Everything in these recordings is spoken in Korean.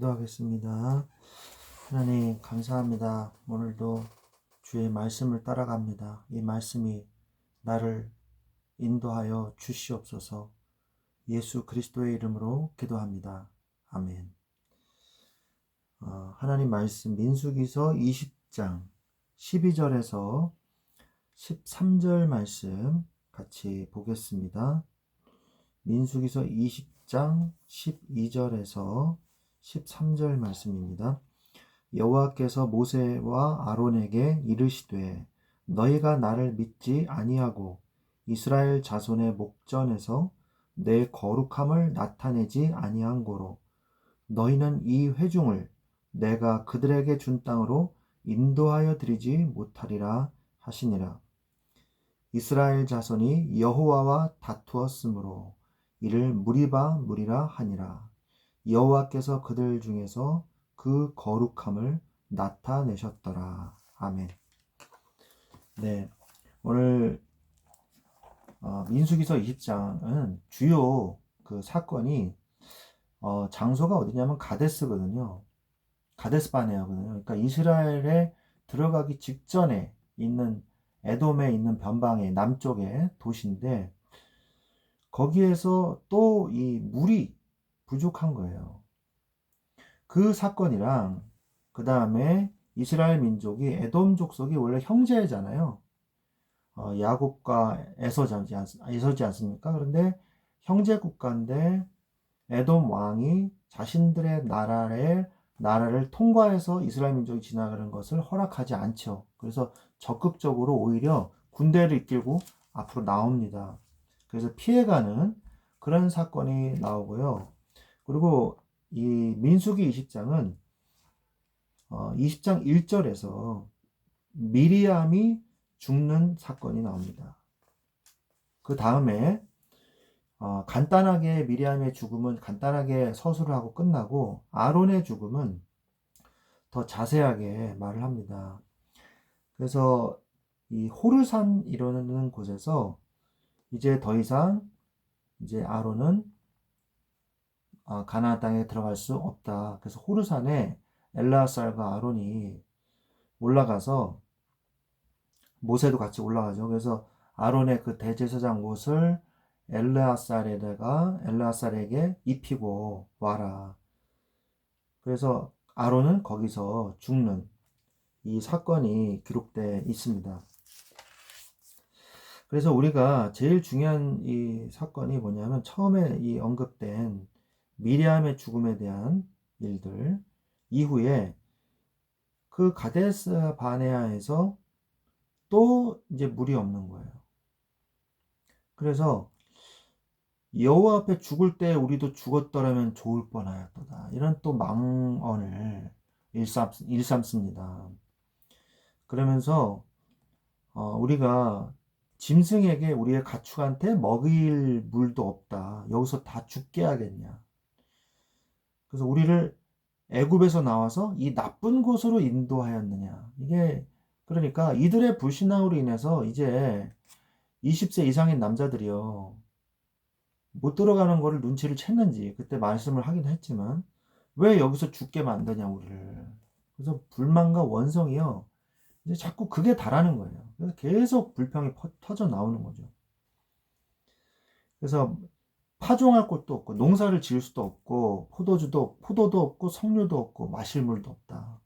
기도하겠습니다. 하나님 감사합니다. 오늘도 주의 말씀을 따라갑니다. 이 말씀이 나를 인도하여 주시옵소서. 예수 그리스도의 이름으로 기도합니다. 아멘. 하나님 말씀 민수기서 20장 12절에서 13절 말씀 같이 보겠습니다. 민수기서 20장 12절에서 13절 말씀입니다. 여호와께서 모세와 아론에게 이르시되 너희가 나를 믿지 아니하고 이스라엘 자손의 목전에서 내 거룩함을 나타내지 아니한 고로 너희는 이 회중을 내가 그들에게 준 땅으로 인도하여 드리지 못하리라 하시니라. 이스라엘 자손이 여호와와 다투었으므로 이를 무리라 하니라. 여호와께서 그들 중에서 그 거룩함을 나타내셨더라. 아멘. 네, 오늘 민수기서 20장은 주요 그 사건이 장소가 어디냐면 가데스거든요. 가데스 바네아거든요. 그러니까 이스라엘에 들어가기 직전에 있는 에돔에 있는 변방의 남쪽의 도시인데 거기에서 또 이 물이 부족한 거예요. 그 사건이랑 그 다음에 이스라엘 민족이 에돔 족속이 원래 형제잖아요. 야곱과 에서지 않습니까? 그런데 형제 국가인데 에돔 왕이 자신들의 나라를 통과해서 이스라엘 민족이 지나가는 것을 허락하지 않죠. 그래서 적극적으로 오히려 군대를 이끌고 앞으로 나옵니다. 그래서 피해가는 그런 사건이 나오고요. 그리고 이 민수기 20장은 20장 1절에서 미리암이 죽는 사건이 나옵니다. 그 다음에 간단하게 미리암의 죽음은 간단하게 서술을 하고 끝나고 아론의 죽음은 더 자세하게 말을 합니다. 그래서 이 호르산 이라는 곳에서 이제 더 이상 이제 아론은 가나안 땅에 들어갈 수 없다. 그래서 호르산에 엘르아살과 아론이 올라가서 모세도 같이 올라가죠. 그래서 아론의 그 대제사장 옷을 엘르아살에게 입히고 와라. 그래서 아론은 거기서 죽는 이 사건이 기록되어 있습니다. 그래서 우리가 제일 중요한 이 사건이 뭐냐면 처음에 이 언급된 미리암의 죽음에 대한 일들 이후에 그 가데스 바네아에서 또 이제 물이 없는 거예요. 그래서 여호와 앞에 죽을 때 우리도 죽었더라면 좋을 뻔하였도다. 이런 또 망언을 일삼습니다. 그러면서 우리가 짐승에게 우리의 가축한테 먹일 물도 없다. 여기서 다 죽게 하겠냐. 그래서 우리를 애굽에서 나와서 이 나쁜 곳으로 인도하였느냐. 이게 그러니까 이들의 불신앙으로 인해서 이제 20세 이상인 남자들이요. 못 들어가는 거를 눈치를 챘는지 그때 말씀을 하긴 했지만 왜 여기서 죽게 만드냐 우리를. 그래서 불만과 원성이요. 이제 자꾸 그게 다라는 거예요. 그래서 계속 불평이 터져 나오는 거죠. 그래서 파종할 곳도 없고 농사를 지을 수도 없고 포도도 없고 석류도 없고 마실 물도 없다.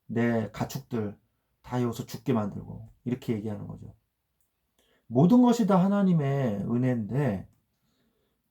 내 가축들 다 여기서 죽게 만들고 이렇게 얘기하는 거죠. 모든 것이 다 하나님의 은혜인데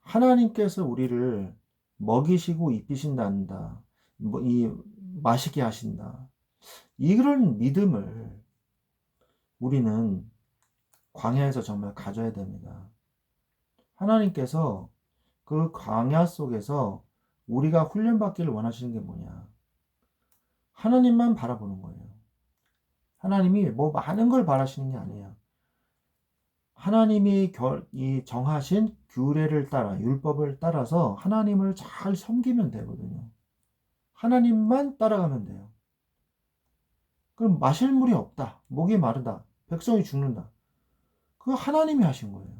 하나님께서 우리를 먹이시고 입히신단다. 마시게 하신다. 이런 믿음을 우리는 광야에서 정말 가져야 됩니다. 하나님께서 그 광야 속에서 우리가 훈련받기를 원하시는 게 뭐냐? 하나님만 바라보는 거예요. 하나님이 뭐 많은 걸 바라시는 게 아니에요. 하나님이 정하신 규례를 따라 율법을 따라서 하나님을 잘 섬기면 되거든요. 하나님만 따라가면 돼요. 그럼 마실 물이 없다. 목이 마르다. 백성이 죽는다. 그거 하나님이 하신 거예요.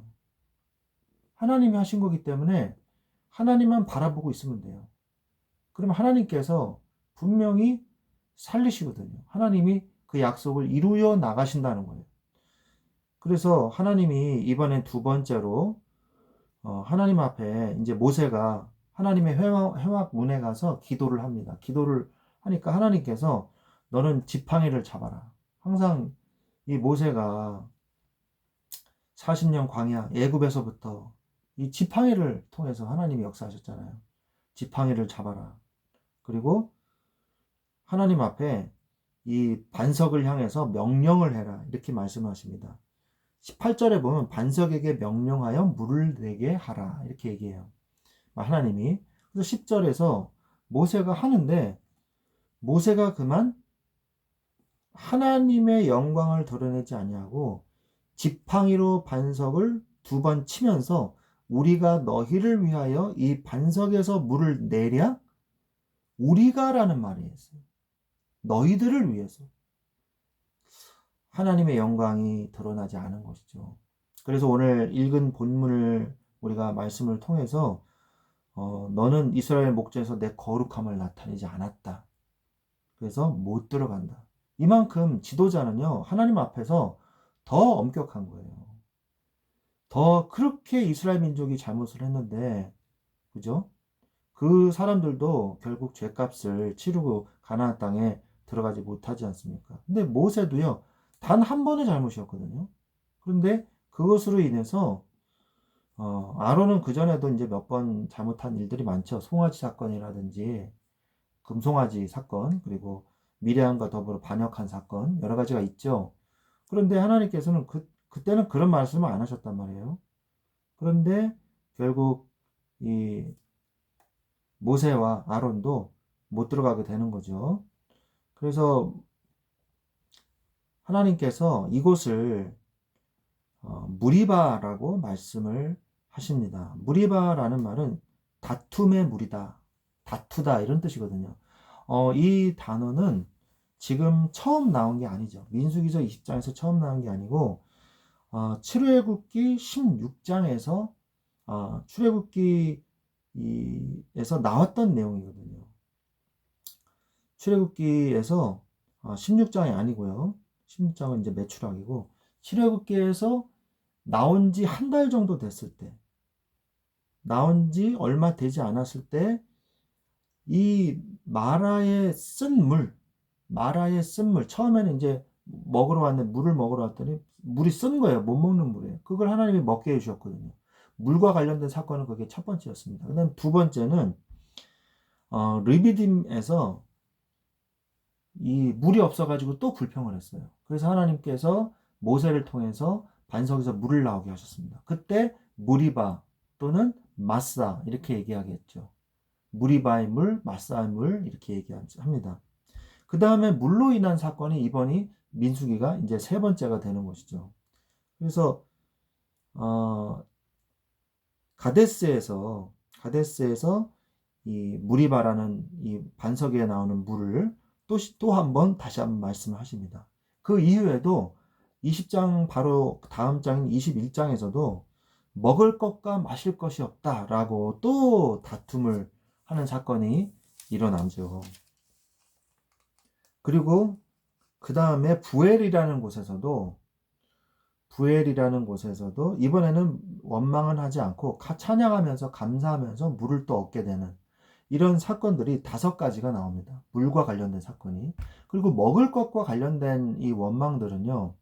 하나님이 하신 거기 때문에 하나님만 바라보고 있으면 돼요. 그러면 하나님께서 분명히 살리시거든요. 하나님이 그 약속을 이루어 나가신다는 거예요. 그래서 하나님이 이번엔 두 번째로 하나님 앞에 이제 모세가 하나님의 회막 문에 가서 기도를 합니다. 기도를 하니까 하나님께서 너는 지팡이를 잡아라. 항상 이 모세가 40년 광야 애굽에서부터 이 지팡이를 통해서 하나님이 역사하셨잖아요. 지팡이를 잡아라. 그리고 하나님 앞에 이 반석을 향해서 명령을 해라. 이렇게 말씀하십니다. 18절에 보면 반석에게 명령하여 물을 내게 하라. 이렇게 얘기해요. 하나님이. 그래서 10절에서 모세가 하는데 모세가 그만 하나님의 영광을 드러내지 아니하고 지팡이로 반석을 두 번 치면서 우리가 너희를 위하여 이 반석에서 물을 내랴? 우리가라는 말이 있어요. 너희들을 위해서. 하나님의 영광이 드러나지 않은 것이죠. 그래서 오늘 읽은 본문을 우리가 말씀을 통해서 너는 이스라엘 목전에서 내 거룩함을 나타내지 않았다. 그래서 못 들어간다. 이만큼 지도자는요, 하나님 앞에서 더 엄격한 거예요. 더 그렇게 이스라엘 민족이 잘못을 했는데, 그죠? 그 사람들도 결국 죄값을 치르고 가나안 땅에 들어가지 못하지 않습니까? 근데 모세도요, 단 한 번의 잘못이었거든요. 그런데 그것으로 인해서 아론은 그 전에도 이제 몇 번 잘못한 일들이 많죠. 송아지 사건이라든지 금송아지 사건, 그리고 미레암과 더불어 반역한 사건, 여러 가지가 있죠. 그런데 하나님께서는 그때는 그런 말씀을 안 하셨단 말이에요. 그런데 결국 이 모세와 아론도 못 들어가게 되는 거죠. 그래서 하나님께서 이곳을 무리바라고 말씀을 하십니다. 무리바라는 말은 다툼의 무리다, 다투다 이런 뜻이거든요. 이 단어는 지금 처음 나온 게 아니죠. 민수기서 20장에서 처음 나온 게 아니고 출애굽기 16장에서 출애굽기에서 나왔던 내용이거든요. 출애굽기에서 16장이 아니고요. 16장은 이제 매출학이고 출애굽기에서 나온 지 한 달 정도 됐을 때, 나온 지 얼마 되지 않았을 때 이 마라의 쓴물 처음에는 이제 먹으러 왔는데 물을 먹으러 왔더니 물이 쓴 거예요. 못 먹는 물이에요. 그걸 하나님이 먹게 해주셨거든요. 물과 관련된 사건은 그게 첫 번째였습니다. 그다음 두 번째는 르비딤에서 이 물이 없어가지고 또 불평을 했어요. 그래서 하나님께서 모세를 통해서 반석에서 물을 나오게 하셨습니다. 그때 무리바 또는 마사 이렇게 얘기하겠죠. 무리바의 물, 마사의 물 이렇게 얘기합니다. 그 다음에 물로 인한 사건이 이번이 민수기가 이제 세 번째가 되는 것이죠. 그래서 가데스에서 이 무리바라는 이 반석에 나오는 물을 또 한 번 다시 한번 말씀을 하십니다. 그 이후에도 20장 바로 다음 장인 21장에서도 먹을 것과 마실 것이 없다라고 또 다툼을 하는 사건이 일어나죠. 그리고 그 다음에 부엘이라는 곳에서도 이번에는 원망은 하지 않고 찬양하면서 감사하면서 물을 또 얻게 되는 이런 사건들이 5가지가 나옵니다. 물과 관련된 사건이. 그리고 먹을 것과 관련된 이 원망들은요.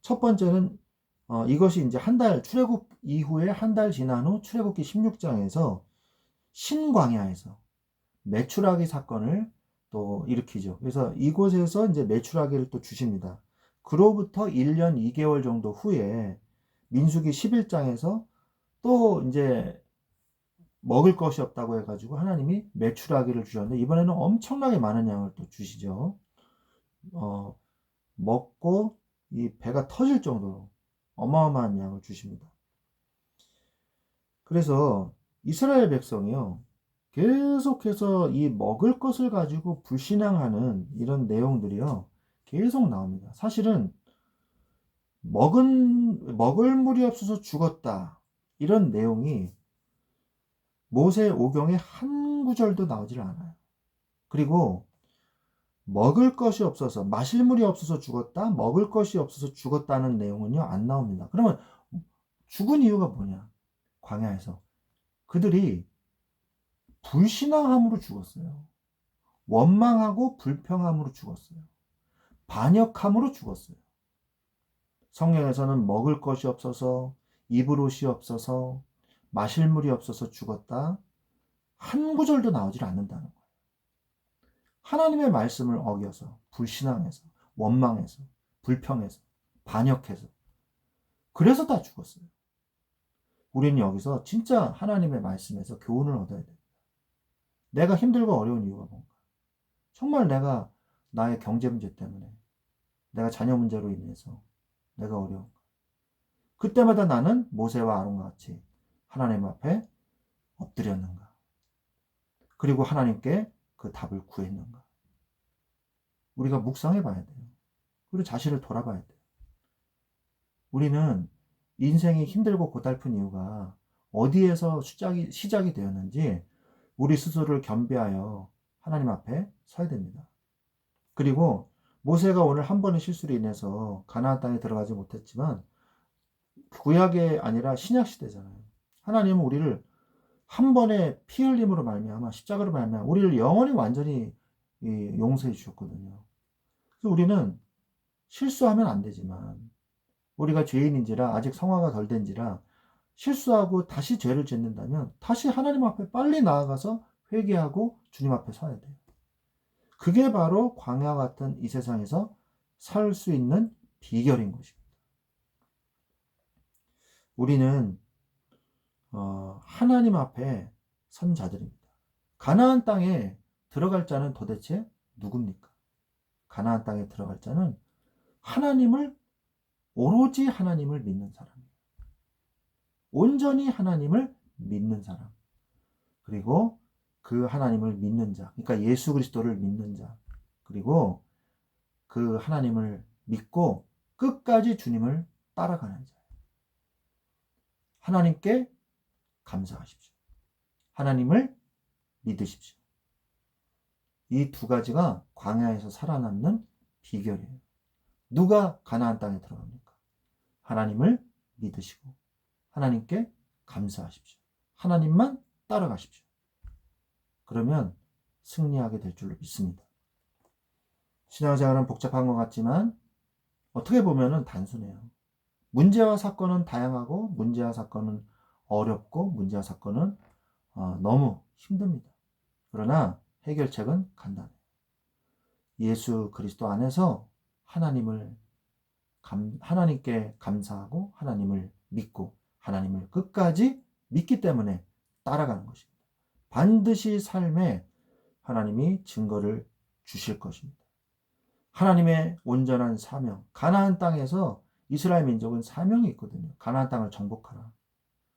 첫 번째는 이것이 이제 출애굽 이후에 한 달 지난 후 출애굽기 16장에서 신광야에서 메추라기 사건을 또 일으키죠. 그래서 이곳에서 이제 메추라기를 또 주십니다. 그로부터 1년 2개월 정도 후에 민수기 11장에서 또 이제 먹을 것이 없다고 해가지고 하나님이 메추라기를 주셨는데 이번에는 엄청나게 많은 양을 또 주시죠. 먹고 이 배가 터질 정도로 어마어마한 양을 주십니다. 그래서 이스라엘 백성이요. 계속해서 이 먹을 것을 가지고 불신앙하는 이런 내용들이요. 계속 나옵니다. 사실은 먹을 물이 없어서 죽었다. 이런 내용이 모세 오경에 한 구절도 나오질 않아요. 그리고 먹을 것이 없어서, 마실 물이 없어서 죽었다, 먹을 것이 없어서 죽었다는 내용은요, 안 나옵니다. 그러면 죽은 이유가 뭐냐? 광야에서. 그들이 불신앙함으로 죽었어요. 원망하고 불평함으로 죽었어요. 반역함으로 죽었어요. 성경에서는 먹을 것이 없어서, 입을 옷이 없어서, 마실 물이 없어서 죽었다. 한 구절도 나오질 않는다는 거예요. 하나님의 말씀을 어겨서, 불신앙해서, 원망해서, 불평해서, 반역해서. 그래서 다 죽었어요. 우리는 여기서 진짜 하나님의 말씀에서 교훈을 얻어야 돼요. 내가 힘들고 어려운 이유가 뭔가? 정말 내가 나의 경제 문제 때문에, 내가 자녀 문제로 인해서 내가 어려운가? 그때마다 나는 모세와 아론과 같이 하나님 앞에 엎드렸는가? 그리고 하나님께 그 답을 구했는가? 우리가 묵상해 봐야 돼요. 그리고 자신을 돌아봐야 돼요. 우리는 인생이 힘들고 고달픈 이유가 어디에서 시작이 되었는지 우리 스스로를 겸비하여 하나님 앞에 서야 됩니다. 그리고 모세가 오늘 한 번의 실수로 인해서 가나안 땅에 들어가지 못했지만 구약이 아니라 신약 시대잖아요. 하나님은 우리를 한 번의 피 흘림으로 말미암아 십자가로 말미암아 우리를 영원히 완전히 용서해 주셨거든요. 그래서 우리는 실수하면 안 되지만 우리가 죄인인지라 아직 성화가 덜 된지라 실수하고 다시 죄를 짓는다면 다시 하나님 앞에 빨리 나아가서 회개하고 주님 앞에 서야 돼요. 그게 바로 광야 같은 이 세상에서 살 수 있는 비결인 것입니다. 우리는 하나님 앞에 선 자들입니다. 가나안 땅에 들어갈 자는 도대체 누굽니까? 가나안 땅에 들어갈 자는 오로지 하나님을 믿는 사람이에요. 온전히 하나님을 믿는 사람. 그리고 그 하나님을 믿는 자, 그러니까 예수 그리스도를 믿는 자, 그리고 그 하나님을 믿고 끝까지 주님을 따라가는 자. 하나님께 감사하십시오. 하나님을 믿으십시오. 이 두 가지가 광야에서 살아남는 비결이에요. 누가 가나안 땅에 들어갑니까? 하나님을 믿으시고 하나님께 감사하십시오. 하나님만 따라가십시오. 그러면 승리하게 될 줄로 믿습니다. 신앙생활은 복잡한 것 같지만 어떻게 보면 단순해요. 문제와 사건은 다양하고 문제와 사건은 어렵고 문제와 사건은 너무 힘듭니다. 그러나 해결책은 간단해요. 예수 그리스도 안에서 하나님께 감사하고 하나님을 믿고 하나님을 끝까지 믿기 때문에 따라가는 것입니다. 반드시 삶에 하나님이 증거를 주실 것입니다. 하나님의 온전한 사명, 가나안 땅에서 이스라엘 민족은 사명이 있거든요. 가나안 땅을 정복하라.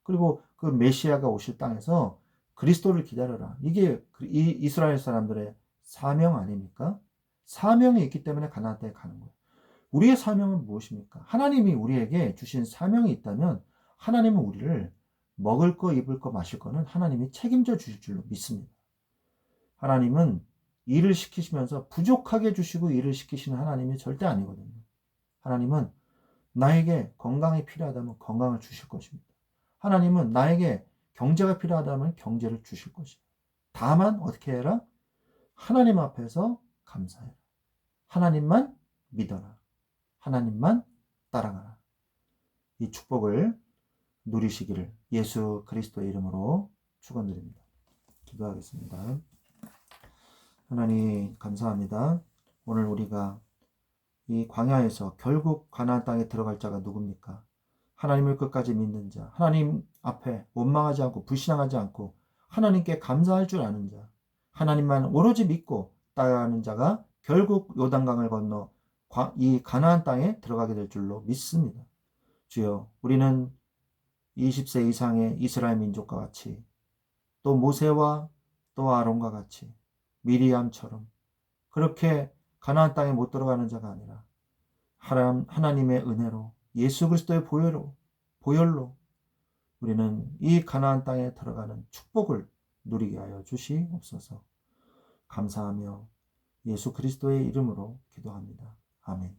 그리고 그 메시아가 오실 땅에서 그리스도를 기다려라. 이게 이스라엘 사람들의 사명 아닙니까? 사명이 있기 때문에 가나안 땅에 가는 거예요. 우리의 사명은 무엇입니까? 하나님이 우리에게 주신 사명이 있다면 하나님은 우리를 먹을 거, 입을 거, 마실 거는 하나님이 책임져 주실 줄로 믿습니다. 하나님은 일을 시키시면서 부족하게 주시고 일을 시키시는 하나님이 절대 아니거든요. 하나님은 나에게 건강이 필요하다면 건강을 주실 것입니다. 하나님은 나에게 경제가 필요하다면 경제를 주실 것입니다. 다만 어떻게 해라? 하나님 앞에서 감사해라. 하나님만 믿어라. 하나님만 따라가라. 이 축복을 누리시기를 예수 그리스도의 이름으로 축원드립니다. 기도하겠습니다. 하나님 감사합니다. 오늘 우리가 이 광야에서 결국 가나안 땅에 들어갈 자가 누굽니까? 하나님을 끝까지 믿는 자, 하나님 앞에 원망하지 않고 불신앙하지 않고 하나님께 감사할 줄 아는 자, 하나님만 오로지 믿고 따라가는 자가 결국 요단강을 건너 이 가나안 땅에 들어가게 될 줄로 믿습니다. 주여, 우리는 20세 이상의 이스라엘 민족과 같이 또 모세와 또 아론과 같이 미리암처럼 그렇게 가나안 땅에 못 들어가는 자가 아니라 하나님의 은혜로 예수 그리스도의 보혈로 우리는 이 가나안 땅에 들어가는 축복을 누리게 하여 주시옵소서. 감사하며 예수 그리스도의 이름으로 기도합니다. 아멘.